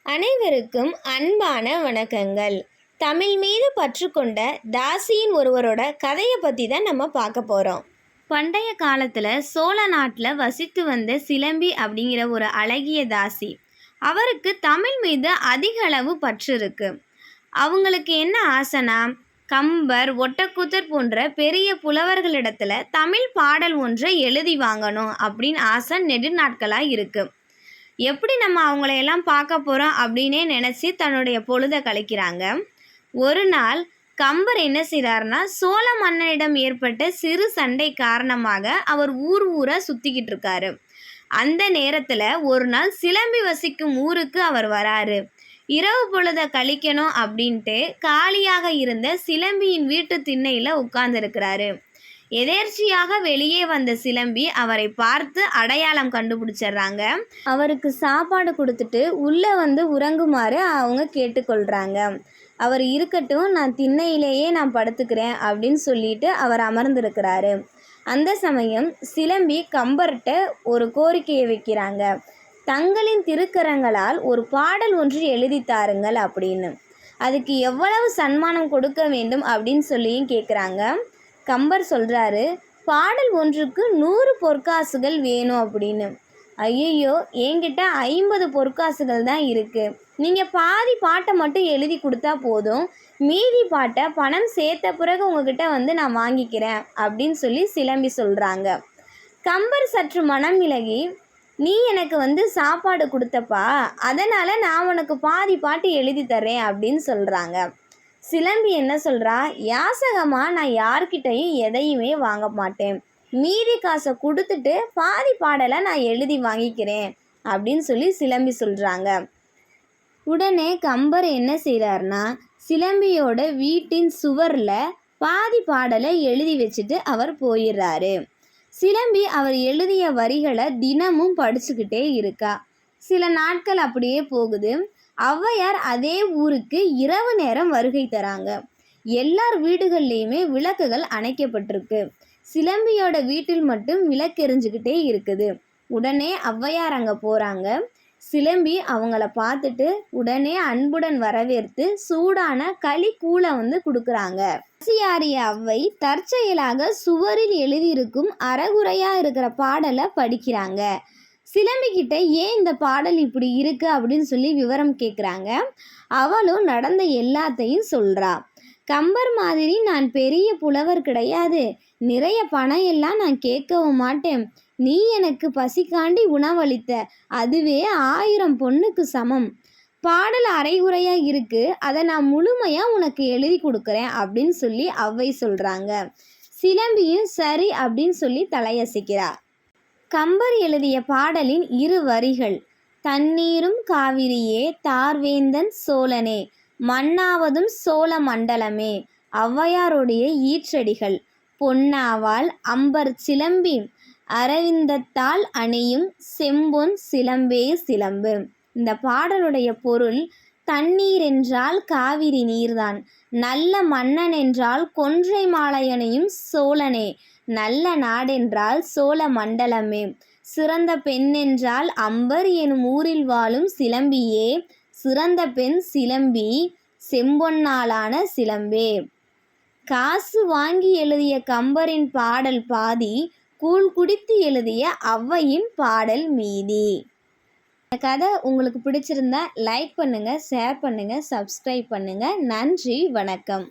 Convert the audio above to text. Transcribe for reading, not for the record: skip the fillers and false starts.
அனைவருக்கும் அன்பான வணக்கங்கள். தமிழ் மீது பற்று கொண்ட தாசியின் ஒருவரோட கதையை பற்றி தான் நம்ம பார்க்க போகிறோம். பண்டைய காலத்தில் சோழ நாட்டில் வசித்து வந்த சிலம்பி அப்படிங்கிற ஒரு அழகிய தாசி. அவருக்கு தமிழ் மீது அதிக அளவு பற்று இருக்கு. அவங்களுக்கு என்ன ஆசைனா, கம்பர், ஒட்டக்கூத்தர் போன்ற பெரிய புலவர்களிடத்துல தமிழ் பாடல் ஒன்றை எழுதி வாங்கணும் அப்படின்னு ஆசை நெடுநாட்களாக இருக்குது. எப்படி நம்ம அவங்களையெல்லாம் பார்க்க போகிறோம் அப்படின்னே நினச்சி தன்னுடைய பொழுதை கழிக்கிறாங்க. ஒரு நாள் கம்பர் என்ன செய்கிறாருன்னா, சோழ மன்னனிடம் ஏற்பட்ட சிறு சண்டை காரணமாக அவர் ஊராக சுற்றிக்கிட்டு இருக்காரு. அந்த நேரத்தில் ஒரு நாள் சிலம்பி வசிக்கும் ஊருக்கு அவர் வராரு. இரவு பொழுதை கழிக்கணும் அப்படின்ட்டு காலியாக இருந்த சிலம்பியின் வீட்டு திண்ணையில் உட்கார்ந்துருக்கிறாரு. எதேர்ச்சியாக வெளியே வந்த சிலம்பி அவரை பார்த்து அடையாளம் கண்டுபிடிச்சிடுறாங்க. அவருக்கு சாப்பாடு கொடுத்துட்டு உள்ளே வந்து உறங்குமாறு அவங்க கேட்டுக்கொள்கிறாங்க. அவர் இருக்கட்டும், நான் திண்ணையிலேயே நான் படுத்துக்கிறேன் அப்படின்னு சொல்லிட்டு அவர் அமர்ந்திருக்கிறாரு. அந்த சமயம் சிலம்பி கம்பர்கிட்ட ஒரு கோரிக்கையை வைக்கிறாங்க. தங்களின் திருக்கரங்களால் ஒரு பாடல் ஒன்று எழுதி தாருங்கள் அப்படின்னு. அதுக்கு எவ்வளவு சன்மானம் கொடுக்க வேண்டும் அப்படின்னு சொல்லியும் கேட்குறாங்க. கம்பர் சொல்கிறாரு, பாடல் ஒன்றுக்கு 100 பொற்காசுகள் வேணும் அப்படின்னு. ஐயோ, என்கிட்ட 50 பொற்காசுகள் தான் இருக்குது. நீங்கள் பாதி பாட்டை மட்டும் எழுதி கொடுத்தா போதும், மீதி பாட்டை பணம் சேர்த்த பிறகு உங்ககிட்ட வந்து நான் வாங்கிக்கிறேன் அப்படின்னு சொல்லி சிலம்பி சொல்கிறாங்க. கம்பர் சற்று மனம் விலகி, நீ எனக்கு வந்து சாப்பாடு கொடுத்தப்பா, அதனால் நான் உனக்கு பாதி பாட்டு எழுதி தர்றேன் அப்படின்னு சொல்கிறாங்க. சிலம்பி என்ன சொல்கிறா, யாசகமாக நான் யார்கிட்டையும் எதையுமே வாங்க மாட்டேன், மீதி காசை கொடுத்துட்டு பாதி பாடலை நான் எழுதி வாங்கிக்கிறேன் அப்படின்னு சொல்லி சிலம்பி சொல்கிறாங்க. உடனே கம்பர் என்ன செய்கிறாருன்னா, சிலம்பியோட வீட்டின் சுவரில் பாதி பாடலை எழுதி வச்சுட்டு அவர் போயிடுறாரு. சிலம்பி அவர் எழுதிய வரிகளை தினமும் படிச்சுக்கிட்டே இருக்கா. சில நாட்கள் அப்படியே போகுது. ஔவையார் அதே ஊருக்கு இரவு நேரம் வருகை தராங்க. எல்லார் வீடுகள்லேயுமே விளக்குகள் அணைக்கப்பட்டிருக்கு. சிலம்பியோட வீட்டில் மட்டும் விளக்கெரிஞ்சுக்கிட்டே இருக்குது. உடனே ஔவையார் அங்கே போகிறாங்க. சிலம்பி அவங்கள பார்த்துட்டு உடனே அன்புடன் வரவேற்று சூடான களி கூழை வந்து கொடுக்குறாங்க. பசியாறிய ஔவை தற்செயலாக சுவரில் எழுதியிருக்கும் அறகுறையாக இருக்கிற பாடலை படிக்கிறாங்க. சிலம்பிக்கிட்ட ஏன் இந்த பாடல் இப்படி இருக்கு அப்படின்னு சொல்லி விவரம் கேட்குறாங்க. அவளும் நடந்த எல்லாத்தையும் சொல்கிறா. கம்பர் மாதிரி நான் பெரிய புலவர் கிடையாது, நிறைய பணம் எல்லாம் நான் கேட்கவும் மாட்டேன். நீ எனக்கு பசிக்காண்டி உணவளித்த அதுவே 1000 பொண்ணுக்கு சமம். பாடல் அரைகுறையாக இருக்கு, அதை நான் முழுமையாக உனக்கு எழுதி கொடுக்குறேன் அப்படின்னு சொல்லி ஔவை சொல்கிறாங்க. சிலம்பியும் சரி அப்படின்னு சொல்லி தலையசைக்கிறா. கம்பர் எழுதிய பாடலின் 2 வரிகள், தண்ணீரும் காவிரியே தார்வேந்தன் சோழனே, மண்ணாவதும் சோழ மண்டலமே. ஔவையாருடைய ஈற்றடிகள். பொன்னாவால் அம்பர் சிலம்பி, அரவிந்தத்தால் அணியும் செம்பொன் சிலம்பே சிலம்பு. இந்த பாடலுடைய பொருள், தண்ணீர் என்றால் காவிரி நீர்தான், நல்ல மன்னன் என்றால் கொன்றை மாலையனையும் சோழனே, நல்ல நாடென்றால் சோழ மண்டலமே, சிறந்த பெண் என்றால் அம்பர் எனும் ஊரில் வாழும் சிலம்பியே, சிறந்த பெண் சிலம்பி, செம்பொன்னாலான சிலம்பே. காசு வாங்கி எழுதிய கம்பரின் பாடல் பாதி, கூழ் குடித்து எழுதிய ஔவையின் பாடல் மீதி. இந்த கதை உங்களுக்கு பிடிச்சிருந்தா லைக் பண்ணுங்கள், ஷேர் பண்ணுங்கள், சப்ஸ்கிரைப் பண்ணுங்கள். நன்றி, வணக்கம்.